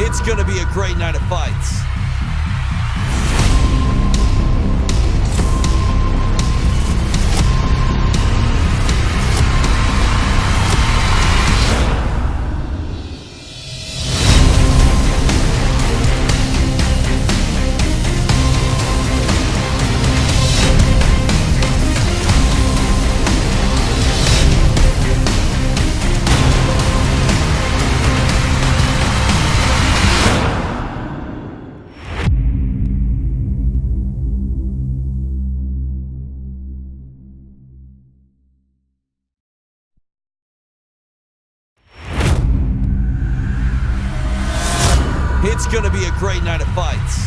It's going to be a great night of fights. It's going to be a great night of fights.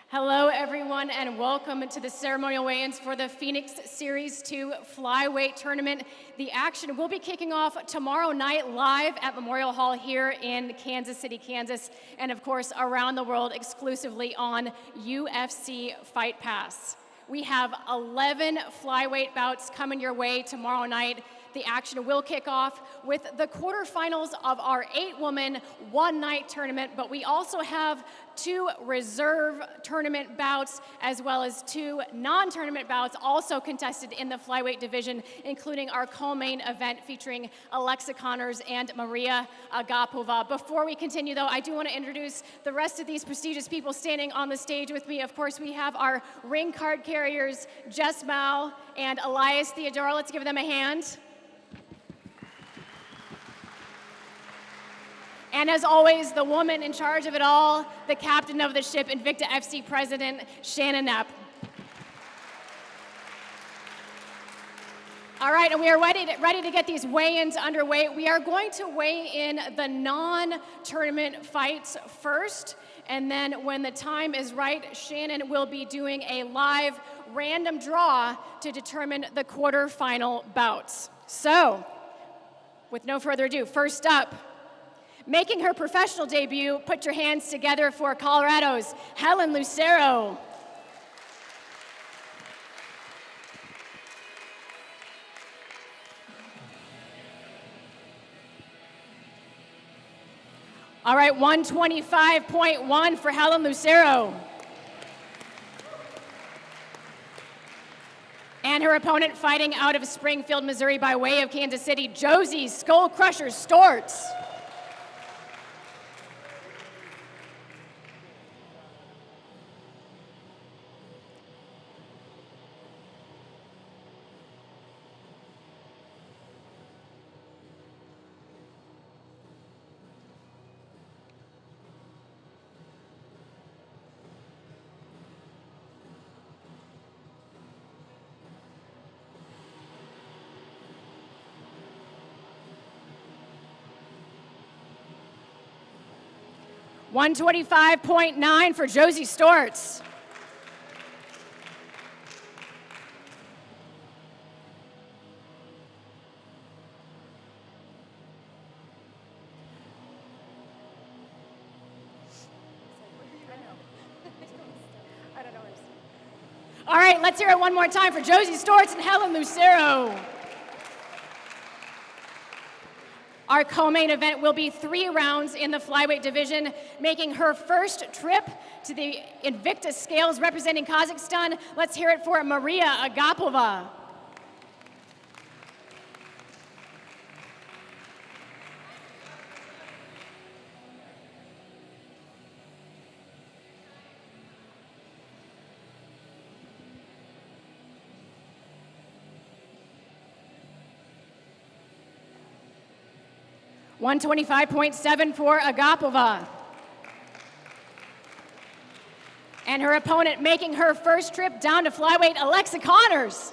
Hello, everyone, and welcome to the ceremonial weigh-ins for the Phoenix Series 2 Flyweight Tournament. The action will be kicking off tomorrow night live at Memorial Hall here in Kansas City, Kansas, and of course around the world exclusively on UFC Fight Pass. We have 11 flyweight bouts coming your way tomorrow night. The action will kick off with the quarterfinals of our 8-woman, one-night tournament, but we also have 2 reserve tournament bouts as well as 2 non-tournament bouts also contested in the flyweight division, including our co-main event featuring Alexa Connors and Maria Agapova. Before we continue, though, I do want to introduce the rest of these prestigious people standing on the stage with me. Of course, we have our ring card carriers, Jess Mao and Elias Theodoro. Let's give them a hand. And as always, the woman in charge of it all, the captain of the ship, Invicta FC president, Shanna. All right, and we are ready to get these weigh-ins underway. We are going to weigh in the non-tournament fights first, and then when the time is right, Shannon will be doing a live random draw to determine the quarterfinal bouts. So, with no further ado, first up, making her professional debut, put your hands together for Colorado's Helen Lucero. All right, 125.1 for Helen Lucero. And her opponent fighting out of Springfield, Missouri by way of Kansas City, Josie Skull Crusher Storts. $125.9 for Josie Storts. All right, let's hear it one more time for Josie Storts and Helen Lucero. Our co-main event will be 3 rounds in the flyweight division, making her first trip to the Invicta scales representing Kazakhstan. Let's hear it for Maria Agapova. $125.7 for Agapova. And her opponent making her first trip down to flyweight, Alexa Connors.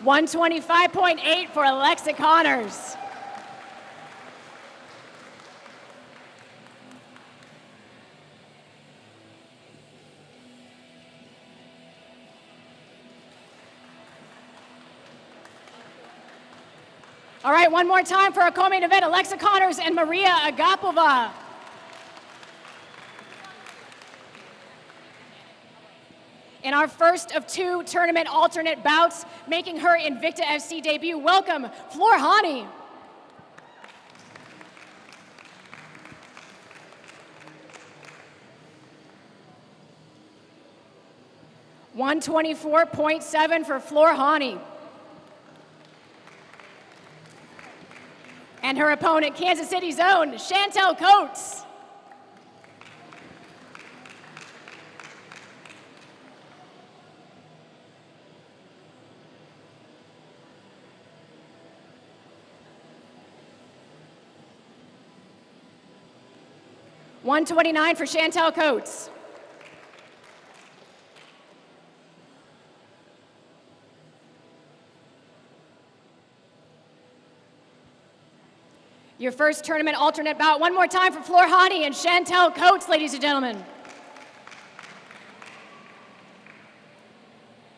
125.8 for Alexa Connors. All right, one more time for our co-main event, Alexa Connors and Maria Agapova. In our first of 2 tournament alternate bouts, making her Invicta FC debut, welcome, Hottie. $124.7 for Hottie. And her opponent, Kansas City's own, Chantel Coates. $129 for Chantel Coates. Your first tournament alternate bout. One more time for Hottie and Chantel Coates, ladies and gentlemen.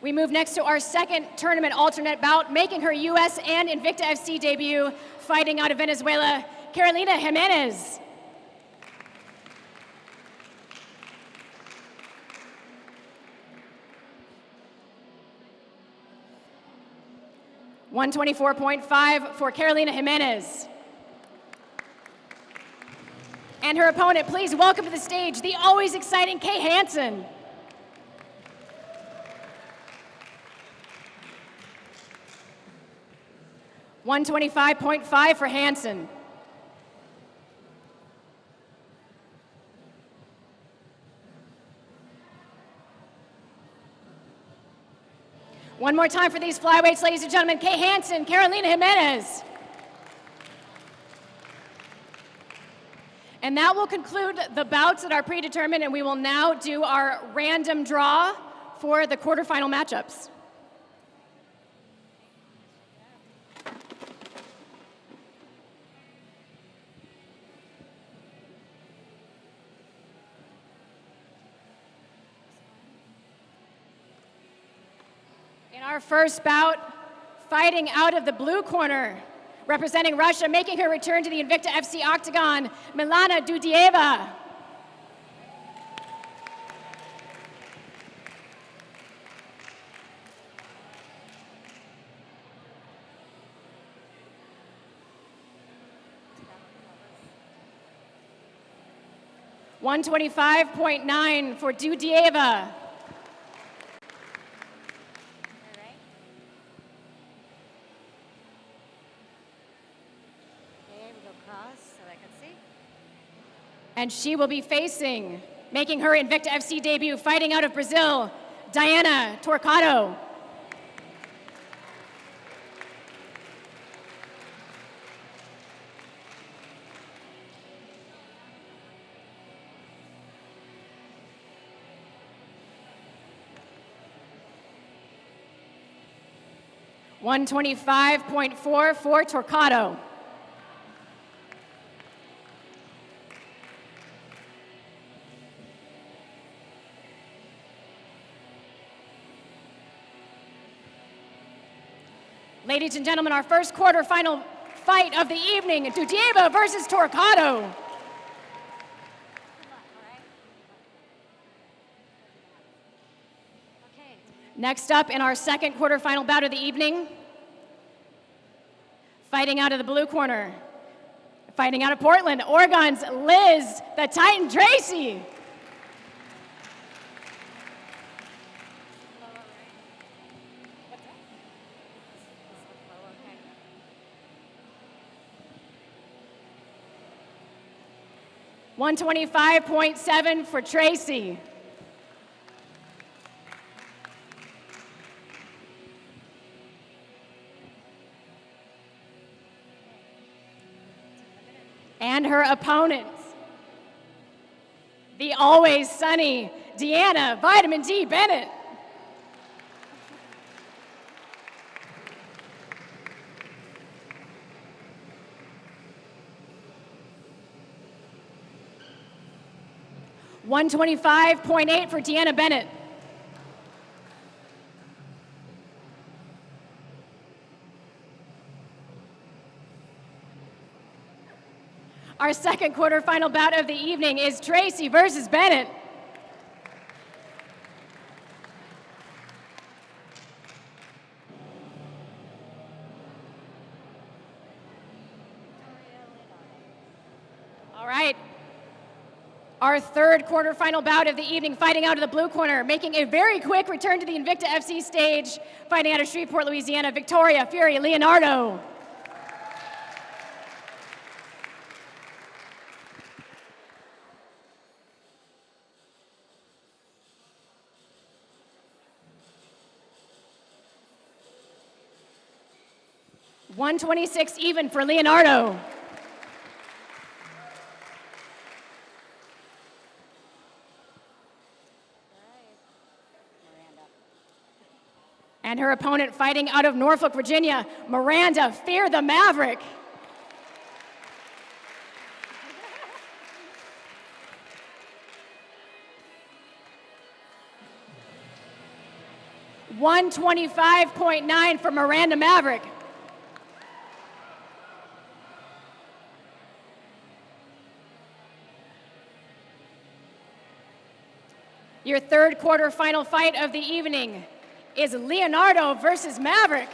We move next to our second tournament alternate bout, making her US and Invicta FC debut, fighting out of Venezuela, Karolina Jimenez. $124.5 for Karolina Jimenez. And her opponent, please welcome to the stage the always exciting Kay Hansen. $125.5 for Hansen. One more time for these flyweights, ladies and gentlemen. Kay Hansen, Karolina Jimenez. And that will conclude the bouts that are predetermined, and we will now do our random draw for the quarterfinal matchups. In our first bout, fighting out of the blue corner, representing Russia, making her return to the Invicta FC octagon, Milana Dudieva. $125.9 for Dudieva. And she will be facing, making her Invicta FC debut, fighting out of Brazil, Deana Torkado. $125.4 for Torkado. Ladies and gentlemen, our first quarterfinal fight of the evening, Dudieva versus Torkado. Next up in our second quarterfinal bout of the evening, fighting out of the blue corner, fighting out of Portland, Oregon's Liz, the Titan Tracy. $125.7 for Tracy. And her opponent, the always sunny Deana, Vitamin D Bennett. 125.8 for Deana Bennett. Our second quarterfinal bout of the evening is Tracy versus Bennett. All right. Our third quarterfinal bout of the evening, fighting out of the blue corner, making a very quick return to the Invicta FC stage, fighting out of Shreveport, Louisiana, Victoria Fury Leonardo. $126 even for Leonardo. And her opponent fighting out of Norfolk, Virginia, Miranda, Fear the Maverick. $125.9 for Miranda Maverick. Your third quarterfinal fight of the evening is Leonardo versus Maverick.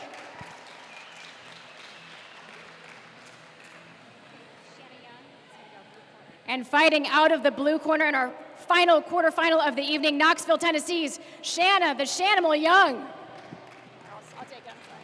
And fighting out of the blue corner in our final quarterfinal of the evening, Knoxville, Tennessee's Shanna, the Shanimal Young. I'll take it, I'm sorry.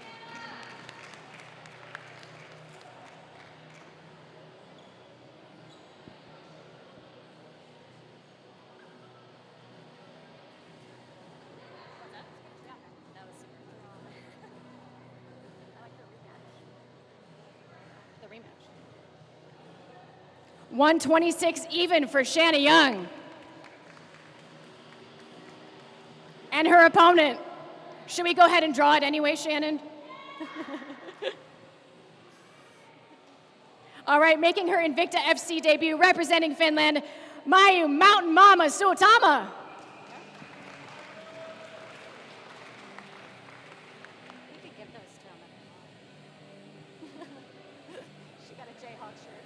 The rematch. 126 even for Shanna Young. And her opponent. Should we go ahead and draw it anyway, Shannon? All right, making her Invicta FC debut, representing Finland, Mayu Mountain Mama Tama. You could give those to him. She got a Jayhawk shirt.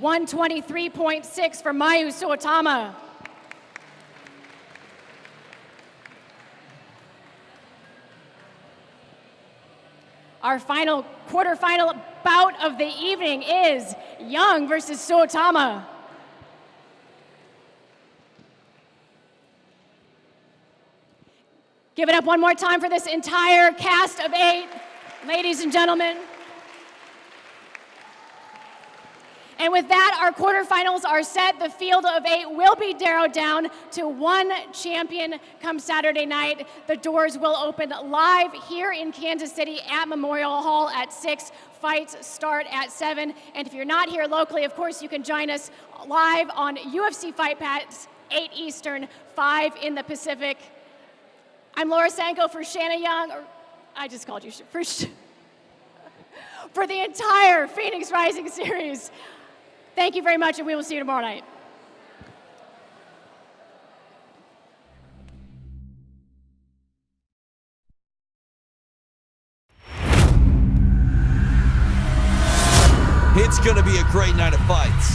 $123.6 for Mayu Tama. Our final quarterfinal bout of the evening is Young versus Tama. Give it up one more time for this entire cast of 8, ladies and gentlemen. And with that, our quarterfinals are set. The field of 8 will be narrowed down to 1 champion come Saturday night. The doors will open live here in Kansas City at Memorial Hall at 6. Fights start at 7. And if you're not here locally, of course, you can join us live on UFC Fight Pass, 8 Eastern, 5 in the Pacific. I'm Laura Sanko for Shanna Young, or I just called you for the entire Phoenix Rising series. Thank you very much, and we will see you tomorrow night. It's going to be a great night of fights.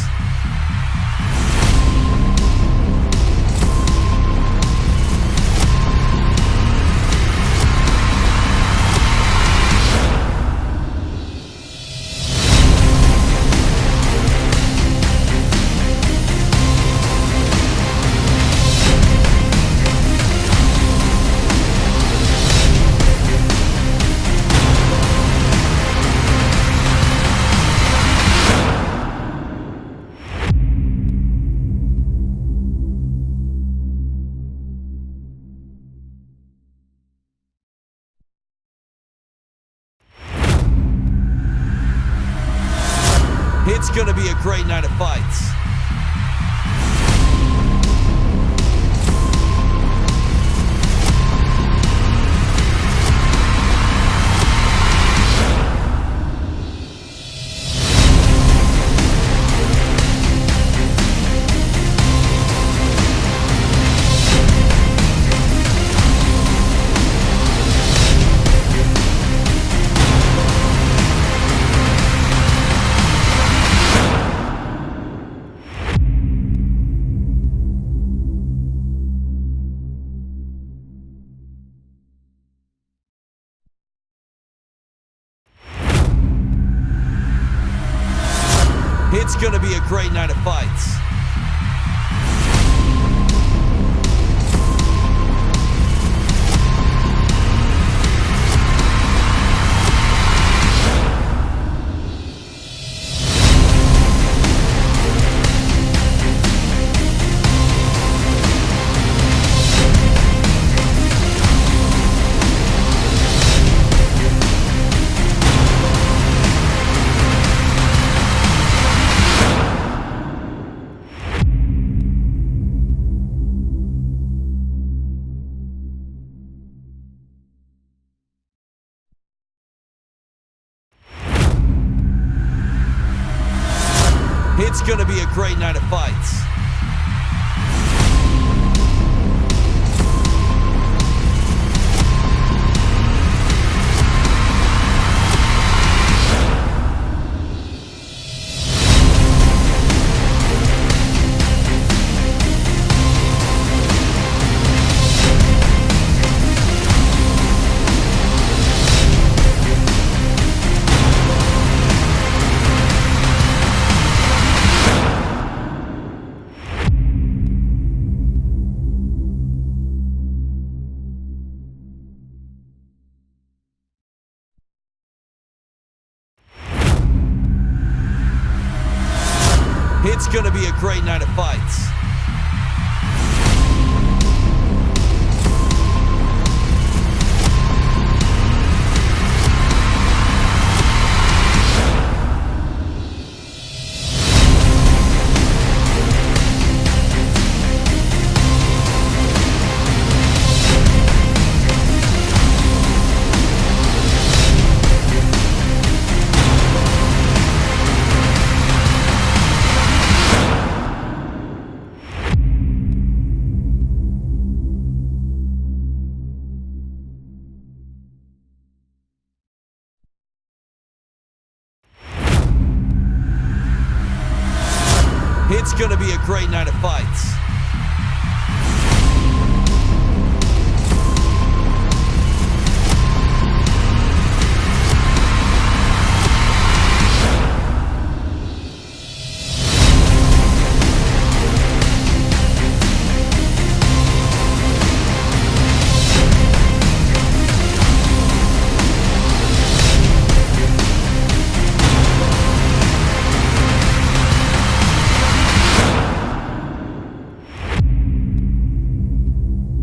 It's going to be a great night of fights. great night of fights. It's going to be a great night of fights. It's going to be a great night of fights. It's going to be a great night of fights.